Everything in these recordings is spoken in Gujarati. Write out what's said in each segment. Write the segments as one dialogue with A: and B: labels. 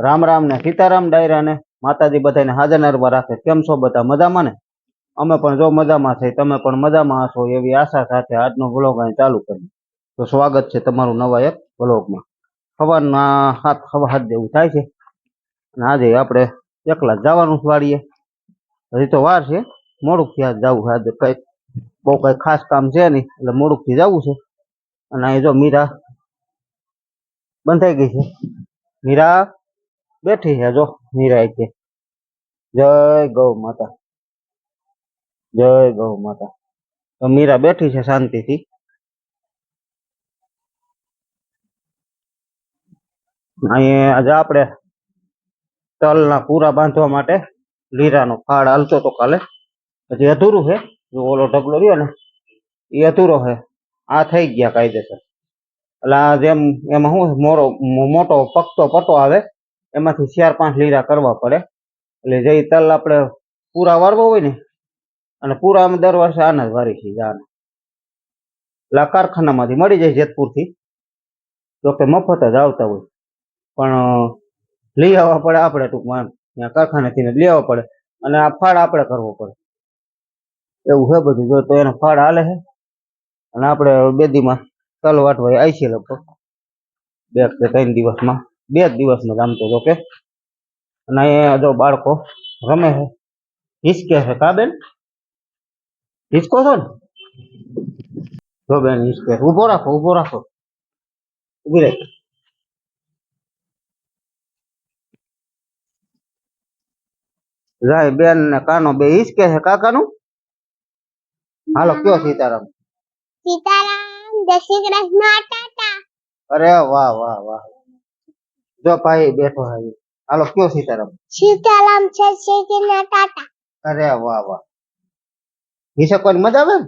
A: રામ રામ ને સીતારામ ડાયરા ને માતાજી બધાને હાજર નરવા રાખે। કેમ છો બધા મજામાં ને? અમે પણ જો મજામાં છે, તમે પણ મજામાં હશો એવી આશા સાથે આજનો વ્લોગ અહીં ચાલુ કરીએ। તો સ્વાગત છે તમારું નવા એક વ્લોગમાં। સવારના 7:15 જેવું થાય છે અને આજે આપણે એકલા જવાનું વાળીએ। હજી તો વાર છે, મોડુંથી આજ જવું છે। આજે કઈ બહુ કઈ ખાસ કામ છે નહીં એટલે મોડુંથી જવું છે। અને અહીં જો મીરા બંધાઈ ગઈ છે, મીરા બેઠી છે। જો મીરા કે જય ગૌ માતા, જય ગૌ માતા। તો મીરા બેઠી છે શાંતિથી। અહીં આજે આપણે તલના પૂરા બાંધવા માટે લીરાનો ફાળ હાલતો તો કાલે, હજી અધૂરું છે। જો ઓલો ઢગલો રહ્યો ને એ અધૂરો છે, આ થઈ ગયા કાયદેસર। એટલે આ જેમ એમાં શું મોટો પકતો પટો આવે એમાંથી 4-5 લીરા કરવા પડે। એટલે જે તલ આપણે પૂરા વારવા હોય ને, અને પૂરા અમે દર વર્ષે આના જ વારી છીએ આને। એટલે કારખાનામાંથી મળી જાય જેતપુરથી, તો કે મફત જ આવતા હોય, પણ લઈ આવવા પડે આપણે ટૂંકમાં। ત્યાં કારખાનેથી લઈ આવવા પડે અને આ ફાળ આપણે કરવો પડે, એવું છે બધું। જો તો એનો ફાળ હાલે છે અને આપણે બેદીમાં તલ વાટવા આવી છે લગભગ 2 કે 3 દિવસમાં, 2 જ દિવસમાં આમ તો જો કે। અને અહીંયા જો બાળકો રમે છે, હિસકે છે। કા બેન હિસકો છો ને? જો બેન હિસકે। ઉભો રાખો, ઉભો રાખો, ઉભી રહી। રાય બેન ને કાનો બે હિસકે છે કાકાનું। હાલો કયો સીતારામ।
B: સીતારામ, જય શ્રી કૃષ્ણ, ટાટા।
A: અરે વાહ વાહ વાહ, જો ભાઈ બેઠો છે। હાલો કયો સીતારામ।
B: સીતારામ, જય શ્રી કૃષ્ણ, ટાટા।
A: અરે વાહ વાહ, હિસકવાની મજા આવે ને?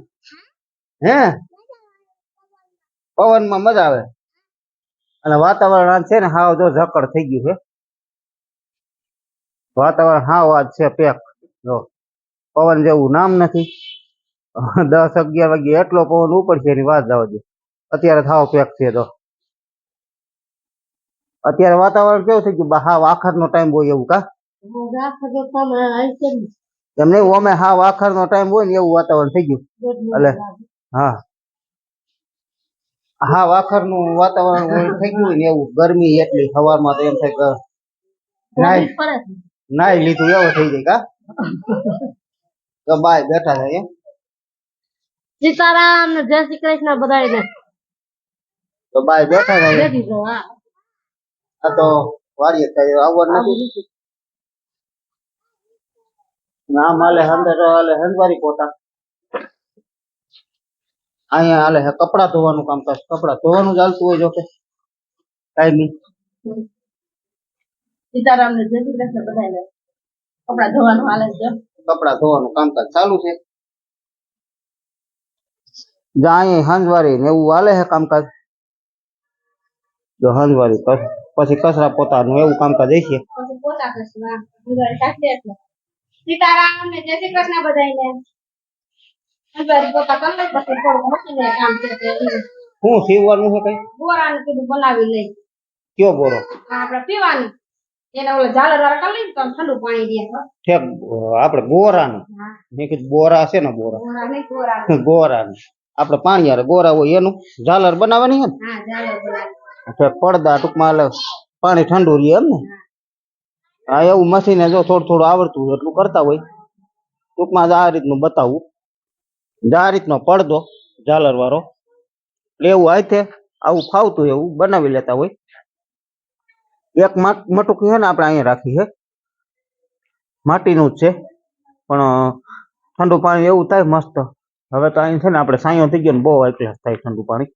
A: હે પવનમાં મજા આવે અને વાતાવરણ છે ને હાવ જો ઝકડ થઈ ગયું છે। વાતાવરણ હાવ આજ છે પેક, જો પવન જેવું નામ નથી। 10-11 વાગે એટલો પવન ઉપડશે એની વાત જવા દે। અત્યારે હાવ પેક છે। તો અત્યારે વાતાવરણ કેવું થઈ ગયું, હાવ આખરનો ટાઈમ હોય એવું। કા એમ નહીં, અમે હાવ આખરનો ટાઈમ હોય ને એવું વાતાવરણ થઈ ગયું। એટલે હા, હાવ આખરનું વાતાવરણ થઈ ગયું ને એવું। ગરમી એટલી સવારમાં તો એમ થાય કે નાઈ લીધું એવું થઈ જાય। કા તો બાય બેઠા છે એમ।
B: સીતારામ ને જય શ્રી કૃષ્ણ બધાને।
A: તો બાય બેઠા છે। આ તો વાડીએ કઈ આવવાનું નથી। નામ હાલે અંદર હાલે હંજવારી પોતા, અહીંયા હાલે કપડા ધોવાનું કામકાજ। કપડા ધોવાનું ચાલતું હોય, જો કે ટાઈમિંગ।
B: સીતારામ ને જય શ્રી કૃષ્ણ બધાને। કપડા ધોવાનું હાલે છે,
A: કપડા ધોવાનું કામકાજ ચાલુ છે। જાય હંજવારી ને એવું હાલે છે કામકાજ। જો હંજવારી પછી કચરા પોતાનું એવું કામકાજ હશે।
B: પછી પોતા કસવા હંજવારી સાચે એટલે સીતારામ ને જય શ્રી કૃષ્ણ બધાને। હંજવારી પોતા કરી પછી થોડું મશીને કામ છે તે
A: શું સીવવાનું છે? કઈ
B: બોરાનું કીધું બનાવી લઈ।
A: કયો બોરો?
B: આપણે પીવાનું, એને ઓલો ઝાલર વાળા કરી લઈને તો ઠંડુ પાણી દે
A: ઠેક આપણે બોરાનું। મેં કીધું બોરા છે ને, બોરા ગોરાનું આપણે પાણી યાર ગોરા હોય એનું ઝાલર બનાવવાની છે ને?
B: હા, ઝાલર બનાવવાની।
A: પડદા ટૂંકમાં પાણી ઠંડુ રહે એમ ને? હા, એવું મશીને જો થોડું થોડું આવડતું હોય એટલું કરતા હોય। ટૂંકમાં આ રીતનું બતાવું, આ રીતનો પડદો ઝાલર વાળો એવું હાથે આવું ફાવતું એવું બનાવી લેતા હોય। એક મટુકી છે ને આપણે અહીંયા રાખી છે, માટીનું જ છે, પણ ઠંડુ પાણી એવું થાય મસ્ત। હવે તો અહીં છે ને આપણે સાયો થઈ ગયો ને બહુ એકલાસ થાય ઠંડુ પાણી।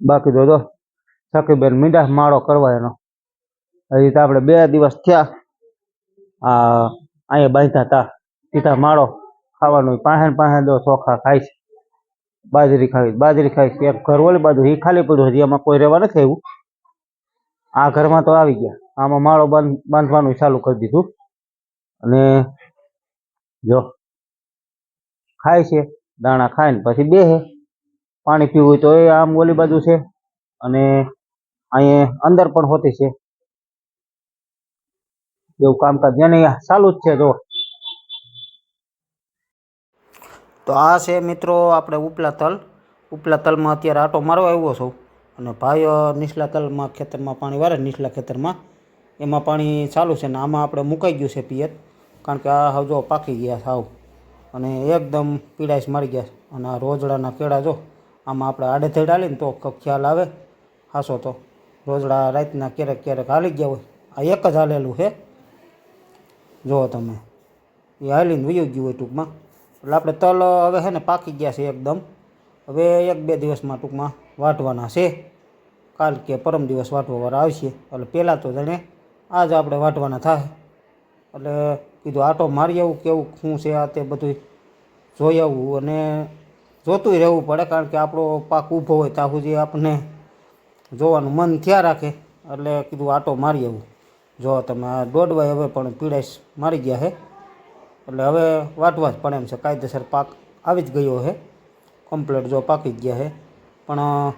A: બાકી તો જો સખીબેન મીંડા માળો કરવા એનો, હજી તો આપણે 2 દિવસ થયા અહીંયા બાંધ્યા હતા। સીધા માળો ખાવાનું પાસે દો ચોખા ખાય છે, બાજરી ખાઈ છે। એક ઘર ઓલી બાજુ એ ખાલી પડ્યું હજી, એમાં કોઈ રહેવા નથી આવ્યું। આ ઘરમાં તો આવી ગયા, આમાં માળો બાંધવાનું ચાલુ કરી દીધું। અને જો ખાય છે, દાણા ખાય ને પછી બેસે। પાણી પીવું હોય તો એ આમ ઓલી બાજુ છે, અને અહીંયા અંદર પણ હોતી છે એવું કામકાજ જેને ચાલુ જ છે જો. તો આ છે મિત્રો આપણે ઉપલા તલમાં અત્યારે આટો મારવા આવ્યો છું અને ભાઈ નીચલા તલમાં ખેતરમાં પાણી વારે નીચલા ખેતરમાં એમાં પાણી ચાલુ છે ને આમાં આપણે મુકાઈ ગયું છે પિયત કારણ કે આ હવે જો પાકી ગયા સાવ અને એકદમ પીડાશ મારી ગયા અને આ રોજડાના કેળા જો આમાં આપણે આડેધડ હાલીને તો ખ્યાલ આવે હાસો તો રોજડા રાતના ક્યારેક ક્યારેક હાલી ગયા હોય આ એક જ હાલેલું છે જુઓ તમે એ હાલીને વયું ગયું હોય ટૂંકમાં એટલે આપણે તલ હવે છે ને પાકી ગયા છે એકદમ હવે 1-2 દિવસમાં ટૂંકમાં વાટવાના છે કાલ કે પરમ દિવસ વાટવાવાળા આવશે એટલે પહેલાં તો જાણે આજ આપણે વાટવાના થાય એટલે કીધું આટો મારી આવું કેવું શું છે આ તે બધું જોઈ આવવું અને જોતું રહેવું પડે કારણ કે આપણો પાક ઊભો હોય ત્યાં સુધી આપણને જોવાનું મન થયા રાખે એટલે કીધું આટો મારી આવું. જો તમે આ દોડવાય હવે પણ પીડાશ મારી ગયા છે એટલે હવે વાટવા જ પડે એમ છે કાયદેસર પાક આવી જ ગયો છે કમ્પ્લીટ જો પાકી જ ગયા છે પણ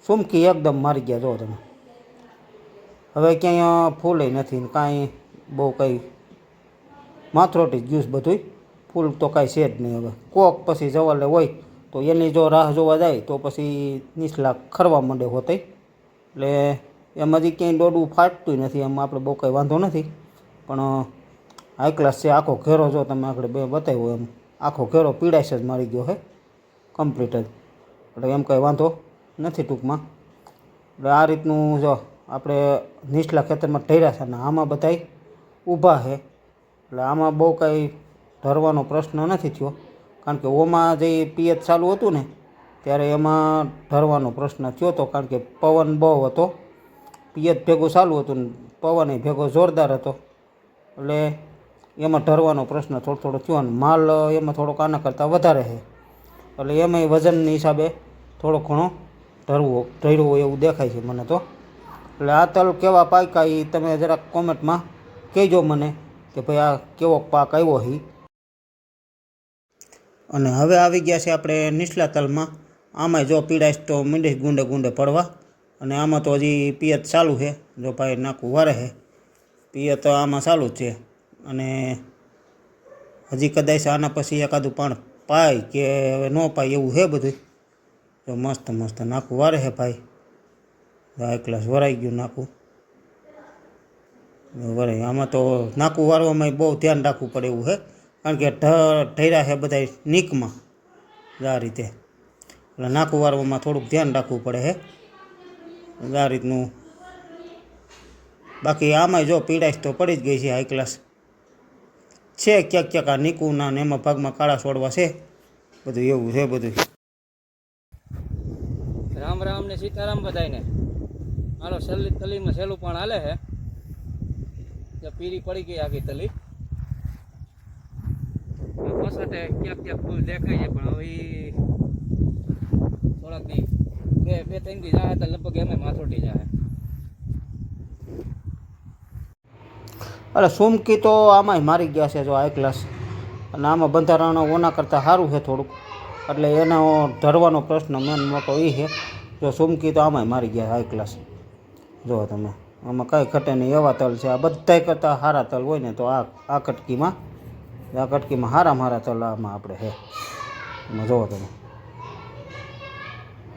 A: સુમકી એકદમ મારી ગયા જો તમે હવે ક્યાંય ફૂલે નથી ને કાંઈ બહુ કંઈ માથરોટી જ જ્યુસ બધું ફૂલ તો કાંઈ છે જ નહીં. હવે કોક પછી જવાલે હોય તો એની જો રાહ જોવા જાય તો પછી નીચલા ખરવા માંડે હોતે એટલે એમાં હજી ક્યાંય દોડવું ફાટતું નથી એમાં આપણે બહુ કંઈ વાંધો નથી પણ હાઈ ક્લાસ છે આખો ઘેરો જો તમે આગળ બે બતાવ્યો એમ આખો ઘેરો પીડાશ જ મારી ગયો છે કમ્પ્લીટ જ એટલે એમ કંઈ વાંધો નથી ટૂંકમાં. એટલે આ રીતનું જો આપણે નીચલા ખેતરમાં ઢર્યા છે ને આમાં બધાય ઊભા છે એટલે આમાં બહુ કંઈ ધરવાનો પ્રશ્ન નથી થયો કારણ કે ઓમાં જે પિયત ચાલુ હતું ને ત્યારે એમાં ધરવાનો પ્રશ્ન થયો હતો કારણ કે પવન બહુ હતો પિયત ભેગું ચાલુ હતું ને પવન ભેગો જોરદાર હતો એટલે એમાં ધરવાનો પ્રશ્ન થોડો થયો અને માલ એમાં થોડોક આના કરતાં વધારે છે એટલે એમાંય વજનની હિસાબે થોડો ઘણો ધર્યો હોય એવું દેખાય છે મને તો. એટલે આ તલ કેવા પાક્યા એ તમે જરાક કોમેન્ટમાં કહેજો મને કે ભાઈ આ કેવો પાક આવ્યો છે. અને હવે આવી ગયા છે આપણે નીચલા તલમાં આમાંય જો પીડાશ તો મીંડી ગુંડે ગુંડે પડવા અને આમાં તો હજી પિયત ચાલુ છે જો ભાઈ નાખું વારે છે પિયત આમાં ચાલુ જ છે અને હજી કદાચ આના પછી એકાદું પણ પાય કે હવે ન પાય એવું છે બધું જો મસ્ત મસ્ત નાખું વારે છે ભાઈ હાઈ ક્લાસ વરાઈ ગયું નાખું વરાય આમાં તો નાખું વારવામાં બહુ ધ્યાન રાખવું પડે એવું છે કારણ કે ઢર્યા છે બધા નીકમાં આ રીતે એટલે નાખું વારવામાં થોડુંક ધ્યાન રાખવું પડે છે આ રીતનું. બાકી આમાંય જો પીડાશ તો પડી જ ગઈ છે હાઈ ક્લાસ છે ક્યાંક ક્યાંક આ નીકુના ને એમાં ભાગમાં કાળા છોડવા છે બધું એવું છે બધું.
C: રામ રામ ને સીતારામ બધાને. હાલો તલીમાં સહેલું પણ હાલે છે પીરી પડી ગઈ આખી તલી પસાટે ક્યાંક ક્યાંક ફૂલ દેખાય છે પણ હવે થોડાક દી 2-3 દી જાય તો લગભગ એમાં માથોટી જાય.
A: એટલે સુમકી તો આમાંય મારી ગયા છે જો હાઈ ક્લાસ અને આમાં બંધારણ ઓના કરતાં સારું છે થોડુંક એટલે એનો ધરવાનો પ્રશ્ન મેન મોટો એ છે જો સુમકી તો આમાંય મારી ગયા હાઈ ક્લાસ જો તમે આમાં કાંઈ ઘટે નહીં એવા તલ છે આ બધાય કરતાં સારા તલ હોય ને તો આ કટકીમાં સારા તલ આમાં આપણે છે એમાં જુઓ તમે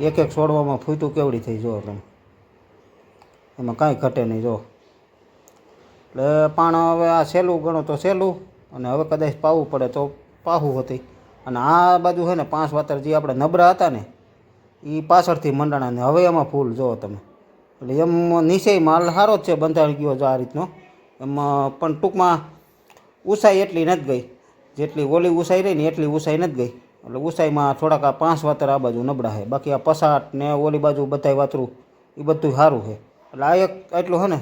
A: એક છોડવામાં ફૂટું કેવડી થઈ જુઓ તમે એમાં કાંઈ ઘટે નહીં જો. એટલે પણ હવે આ સહેલું ગણો તો સહેલું અને હવે કદાચ પાવું પડે તો પાહું હતી અને આ બાજુ છે ને 5 વાતર જે આપણે નબળા હતા ને એ પાછળથી મંડાણા ને હવે એમાં ફૂલ જુઓ તમે એટલે એમ નીચે માલ સારો જ છે બંધાઈ ગયો જો આ રીતનો એમાં પણ ટૂંકમાં ઊંચાઈ એટલી નથી ગઈ જેટલી ઓલી ઊંચાઈ રહી ને એટલી ઊંચાઈ નથી ગઈ એટલે ઊંચાઈમાં થોડાક આ 5 વાતર આ બાજુ નબળા છે બાકી આ પસાટ ને ઓલી બાજુ બધાય વાતરું એ બધું સારું છે. એટલે આ એક એટલું છે ને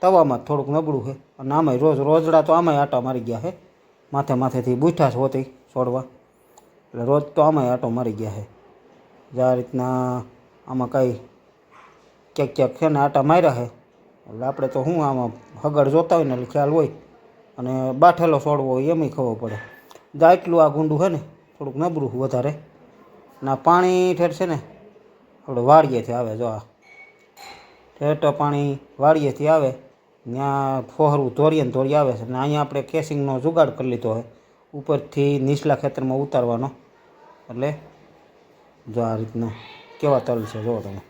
A: તવામાં થોડુંક નબળું છે અને આમાંય રોજડા તો આમાંય આટા મારી ગયા છે માથેથી બૂઠા હોતી છોડવા એટલે રોજ તો આમાંય આટો મારી ગયા છે જે આ રીતના આમાં કાંઈ ક્યાંક છે ને આટા માર્યા છે એટલે આપણે તો શું આમાં હગડ જોતા હોય ને એટલે ખ્યાલ હોય અને બાઠેલો છોડવો હોય એમાંય ખબર પડે દાટલું આ ગુંડું છે ને થોડુંક નબળું વધારે ના પાણી ઠેર છે ને આપણે વાળીએથી આવે જો આ ઠેઠ પાણી વાડીએથી આવે ત્યાં ફોહરવું ધોરીએ ને ધોરી આવે છે અને અહીંયા આપણે કેસિંગનો જુગાડ કરી લીધો છે ઉપરથી નીચલા ખેતરમાં ઉતારવાનો. એટલે જો આ રીતના કેવા તલ છે જુઓ તમે.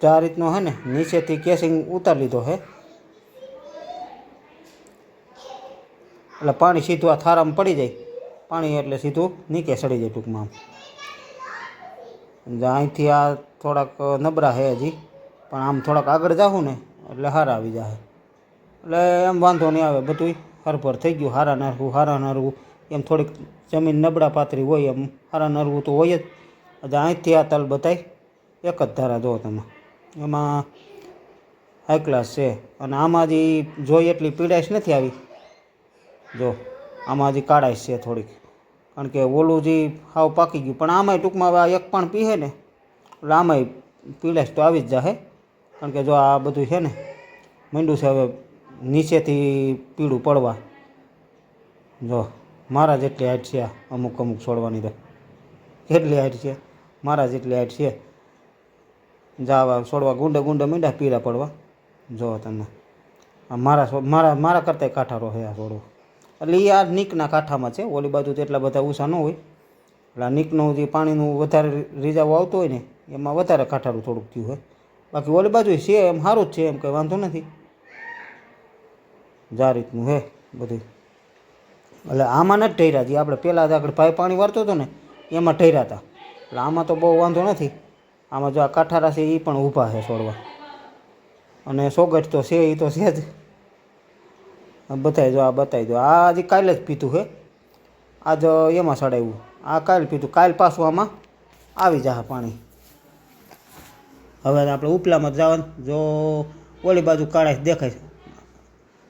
A: તો આ રીતનો છે ને નીચેથી કેસિંગ ઉતારી લીધો છે એટલે પાણી સીધું આ થારામાં પડી જાય. પાણી એટલે સીધું નીચે સડી જાય ટૂંકમાં. અહીંથી આ થોડાક નબળા છે હજી, પણ આમ થોડાક આગળ જાઉં ને એટલે હારા આવી જાય. એટલે એમ વાંધો નહીં આવે, બધું હરભર થઈ ગયું. હારા નરવું એમ થોડીક જમીન નબળા પાતળી હોય એમ હારા નરવું તો હોય જ. એટલે અહીંથી આ તલ બધાય એક જ ધારા જુઓ તમે, એમાં હાઈ ક્લાસ છે. અને આમાં હજી જોઈ એટલી પીડાશ નથી આવી. જો આમાં હજી કાળાશ છે થોડીક, કારણ કે ઓલું જે હાવ પાકી ગયું. પણ આમાંય ટૂંકમાં હવે આ એક પણ પીહે ને એટલે આમાંય પીળાશ તો આવી જ જાહે. કારણ કે જો આ બધું છે ને માંડ્યું છે હવે નીચેથી પીળું પડવા. જો મારા જેટલી હાઈટ છે અમુક છોડવાની, તો કેટલી હાઈટ છે મારા જેટલી હાઈટ છે. જાવા છોડવા ગુંડે મીંડા પીળા પડવા. જો તમે આ મારા કરતાંય કાંઠારો છે આ છોડવો. એટલે એ આ નીકના કાંઠામાં છે, ઓલી બાજુ તો એટલા બધા ઊંચા ન હોય. એટલે આ નીકનું જે પાણીનું વધારે રીઝાવો આવતો હોય ને એમાં વધારે કાંઠારું થોડુંક થયું હોય. બાકી ઓલી બાજુ છે એમ સારું જ છે, એમ કંઈ વાંધો નથી. આ રીતનું છે બધું. એટલે આમાં નથી ઠર્યા, જે આપણે પહેલાં આગળ ભાઈ પાણી વાળતો હતો ને એમાં ઠર્યા હતા. એટલે આમાં તો બહુ વાંધો નથી. આમાં જો આ કાંઠારા છે એ પણ ઊભા છે છોડવા. અને સોગઠ તો છે એ તો છે જ. બતાવી દો, આ બતાવી દો. આ હજી કાલે જ પીતું છે, આજ એમાં સડાવ્યું. આ કાલે પીતું, કાલ પાછું આમાં આવી જશે પાણી. હવે આપણે ઉપલામાં જ જવાનું. જો ઓલી બાજુ કાળા દેખાય છે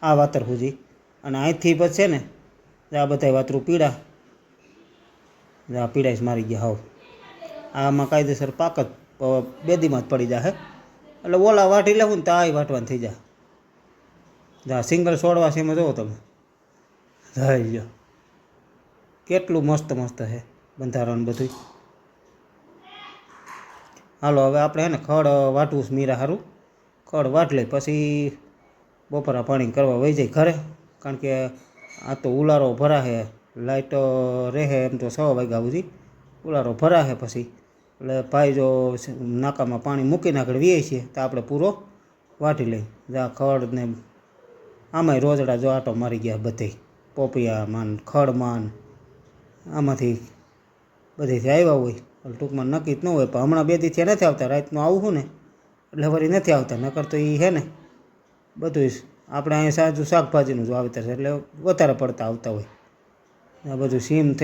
A: આ વાતર સુધી, અને અહીંથી પછી છે ને આ બધા વાતરું પીળા, આ પીળાશ મારી ગયા હાવ. આમાં કાયદેસર પાક જ 2 દીમાં જ પડી જશે. એટલે ઓલા વાટી લેવું ને તો આ વાટવાનું થઈ જાય. જા સિંગલ છોડવા છે એમાં જુઓ તમે, થઈ ગયો કેટલું મસ્ત છે બંધારણ બધું. હાલો હવે આપણે હે ને ખડ વાટવું છે મીરા સારું. ખડ વાટ લઈ પછી બપોરા પાણી કરવા વહી જાય ઘરે. કારણ કે આ તો ઉલારો ભરાશે, લાઇટ રહે એમ તો 6 વાગ્યા સુધી ઉલારો ભરાશે પછી. એટલે ભાઈ જો નાકામાં પાણી મૂકીને આગળ વીએ છે તો આપણે પૂરો વાટી લઈ. જા ખડ ને આમાંય રોજડા જો આટો મારી ગયા બધે, પોપિયામાં ખડમાં આમાંથી બધેથી આવ્યા હોય. એટલે ટૂંકમાં નક્કી જ ન હોય, પણ હમણાં 2 દીથી નથી આવતા. રાતનું આવું છું ને એટલે વળી નથી આવતા, નકર તો એ છે ને બધું આપણે અહીંયા સાજું શાકભાજીનું જ વાવેતર છે એટલે વધારે પડતા આવતા હોય. આ બધું સીમ થઈ